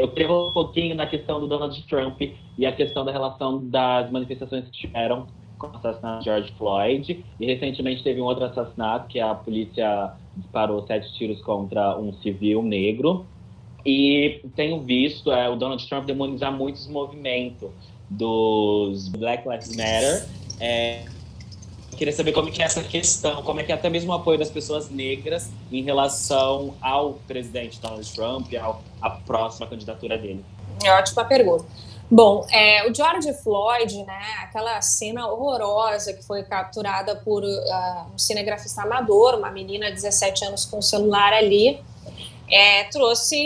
Eu queria voltar um pouquinho na questão do Donald Trump e a questão da relação das manifestações que tiveram com o assassinato de George Floyd. E recentemente teve um outro assassinato que a polícia disparou 7 tiros contra um civil negro. E tenho visto o Donald Trump demonizar muitos movimentos dos Black Lives Matter. Eu queria saber como que é essa questão, como é que é até mesmo o apoio das pessoas negras em relação ao presidente Donald Trump, à próxima candidatura dele. Ótima pergunta. Bom, o George Floyd, né, aquela cena horrorosa que foi capturada por um cinegrafista amador, uma menina de 17 anos com um celular ali, trouxe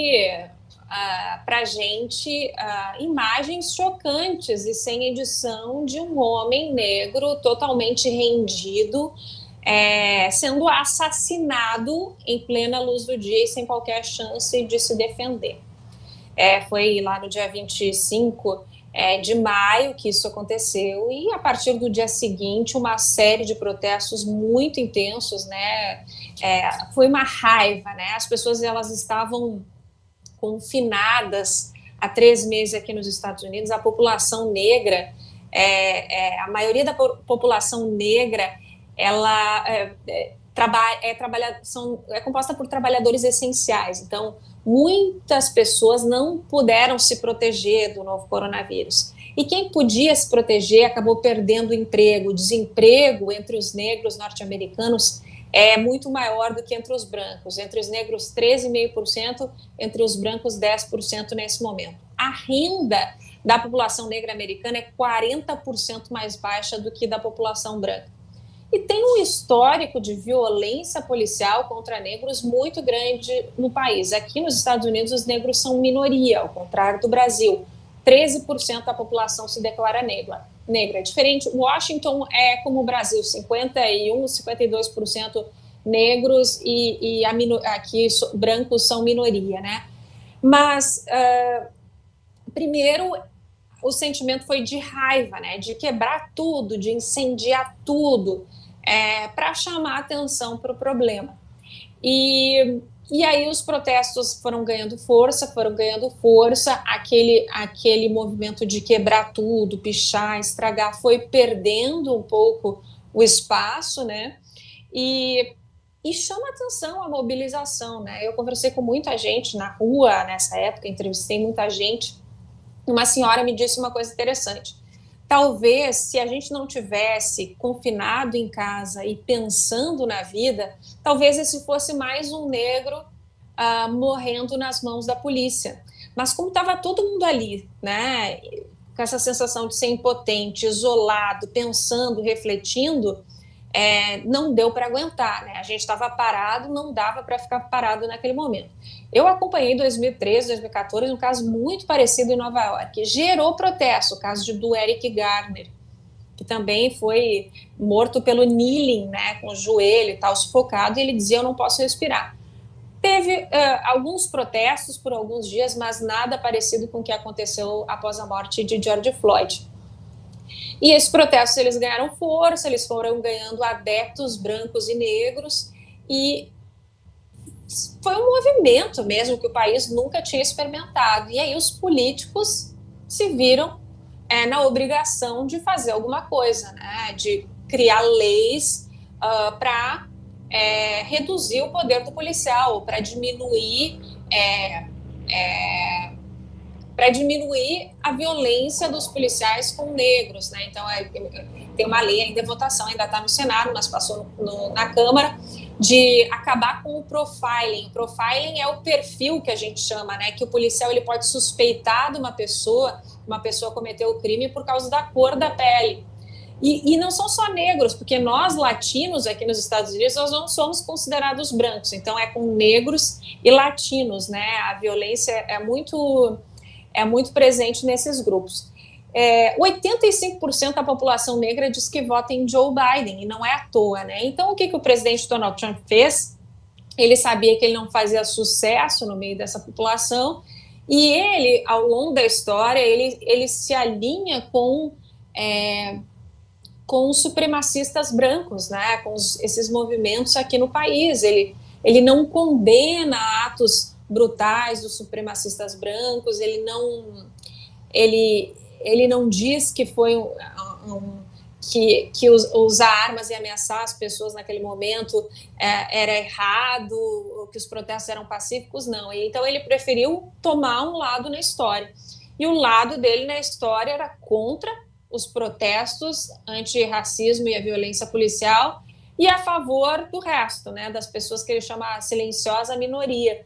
para a gente imagens chocantes e sem edição de um homem negro totalmente rendido, sendo assassinado em plena luz do dia e sem qualquer chance de se defender. Foi lá no dia 25 de maio que isso aconteceu, e a partir do dia seguinte uma série de protestos muito intensos, né? Foi uma raiva, né? As pessoas elas estavam confinadas há 3 meses aqui nos Estados Unidos. A população negra, a maioria da população negra, ela é composta por trabalhadores essenciais. Então, muitas pessoas não puderam se proteger do novo coronavírus. E quem podia se proteger acabou perdendo o emprego. O desemprego entre os negros norte-americanos é muito maior do que entre os brancos. Entre os negros, 13,5%, entre os brancos, 10% nesse momento. A renda da população negra americana é 40% mais baixa do que da população branca. E tem um histórico de violência policial contra negros muito grande no país. Aqui nos Estados Unidos, os negros são minoria, ao contrário do Brasil. 13% da população se declara negra. Diferente, Washington é como o Brasil, 51%, 52% negros e aqui brancos são minoria, né? Mas, primeiro, o sentimento foi de raiva, né? De quebrar tudo, de incendiar tudo, para chamar atenção para o problema. E aí os protestos foram ganhando força, aquele movimento de quebrar tudo, pichar, estragar, foi perdendo um pouco o espaço, né? E chama atenção a mobilização, né? Eu conversei com muita gente na rua nessa época, entrevistei muita gente. Uma senhora me disse uma coisa interessante. Talvez, se a gente não tivesse confinado em casa e pensando na vida, talvez esse fosse mais um negro morrendo nas mãos da polícia. Mas como estava todo mundo ali, né, com essa sensação de ser impotente, isolado, pensando, refletindo, não deu para aguentar, né? A gente estava parado, não dava para ficar parado naquele momento. Eu acompanhei 2013, 2014, um caso muito parecido em Nova York. Gerou protesto, o caso do Eric Garner, que também foi morto pelo kneeling, né, com o joelho e tal, sufocado, e ele dizia: eu não posso respirar. Teve alguns protestos por alguns dias, mas nada parecido com o que aconteceu após a morte de George Floyd. E esses protestos, eles ganharam força, eles foram ganhando adeptos brancos e negros, e foi um movimento mesmo que o país nunca tinha experimentado. E aí os políticos se viram na obrigação de fazer alguma coisa, né? De criar leis para reduzir o poder do policial, para diminuir a violência dos policiais com negros, né? Então, tem uma lei ainda em votação, ainda está no Senado, mas passou na Câmara, de acabar com o profiling. O profiling é o perfil que a gente chama, né? Que o policial ele pode suspeitar de uma pessoa cometeu o crime por causa da cor da pele. E não são só negros, porque nós, latinos, aqui nos Estados Unidos, nós não somos considerados brancos. Então, é com negros e latinos, né? A violência é muito presente nesses grupos. 85% da população negra diz que vota em Joe Biden, e não é à toa, né? Então, o que o presidente Donald Trump fez? Ele sabia que ele não fazia sucesso no meio dessa população, e ele, ao longo da história, ele se alinha com os supremacistas brancos, né? Com esses movimentos aqui no país. Ele não condena atos brutais dos supremacistas brancos. Ele não diz que foi que usar armas e ameaçar as pessoas naquele momento era errado, que os protestos eram pacíficos, não. Então ele preferiu tomar um lado na história. E o lado dele na história era contra os protestos anti-racismo e a violência policial e a favor do resto, né, das pessoas que ele chama a silenciosa minoria,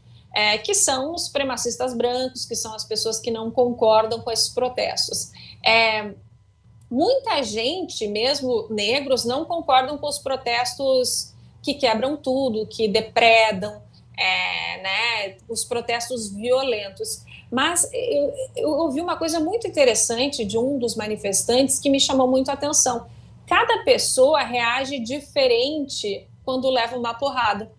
que são os supremacistas brancos, que são as pessoas que não concordam com esses protestos. Muita gente, mesmo negros, não concordam com os protestos que quebram tudo, que depredam, né, os protestos violentos. Mas eu ouvi uma coisa muito interessante de um dos manifestantes que me chamou muito a atenção. Cada pessoa reage diferente quando leva uma porrada.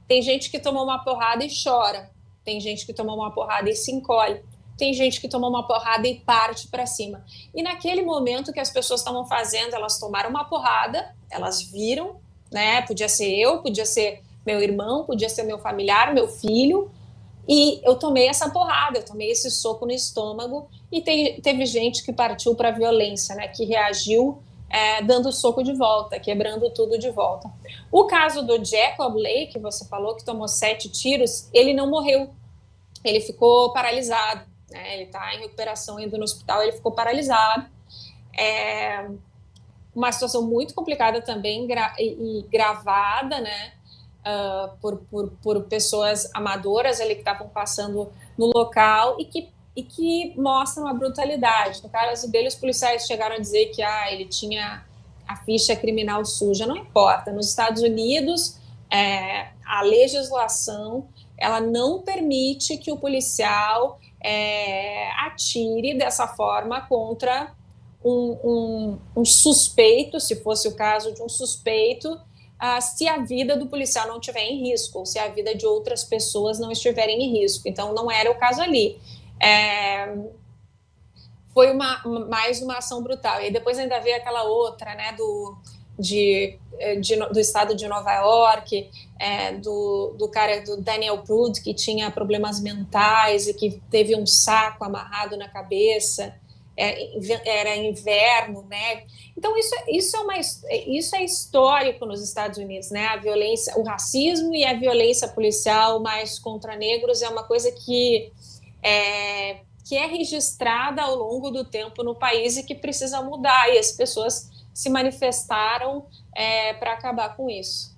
Tem gente que toma uma porrada e chora. Tem gente que toma uma porrada e se encolhe. Tem gente que toma uma porrada e parte para cima. E naquele momento que as pessoas estavam fazendo, elas tomaram uma porrada, elas viram, né? Podia ser eu, podia ser meu irmão, podia ser meu familiar, meu filho. E eu tomei essa porrada, eu tomei esse soco no estômago e teve gente que partiu para a violência, né? Que reagiu dando soco de volta, quebrando tudo de volta. O caso do Jacob Blake, que você falou, que tomou 7 tiros, ele não morreu, ele ficou paralisado, né? Ele está em recuperação ainda no hospital, ele ficou paralisado. Uma situação muito complicada também e gravada, né? Por pessoas amadoras ali que estavam passando no local e que mostram a brutalidade. No caso dele, os policiais chegaram a dizer que ele tinha a ficha criminal suja. Não importa. Nos Estados Unidos, a legislação ela não permite que o policial atire dessa forma contra um suspeito, se fosse o caso de um suspeito, se a vida do policial não estiver em risco, ou se a vida de outras pessoas não estiverem em risco. Então, não era o caso ali. Foi mais uma ação brutal. E depois ainda veio aquela outra, né, do estado de Nova York, do cara, do Daniel Prude, que tinha problemas mentais e que teve um saco amarrado na cabeça. Era inverno, né? Então isso é histórico nos Estados Unidos, né? A violência, o racismo e a violência policial mais contra negros é uma coisa que é registrada ao longo do tempo no país e que precisa mudar, e as pessoas se manifestaram para acabar com isso.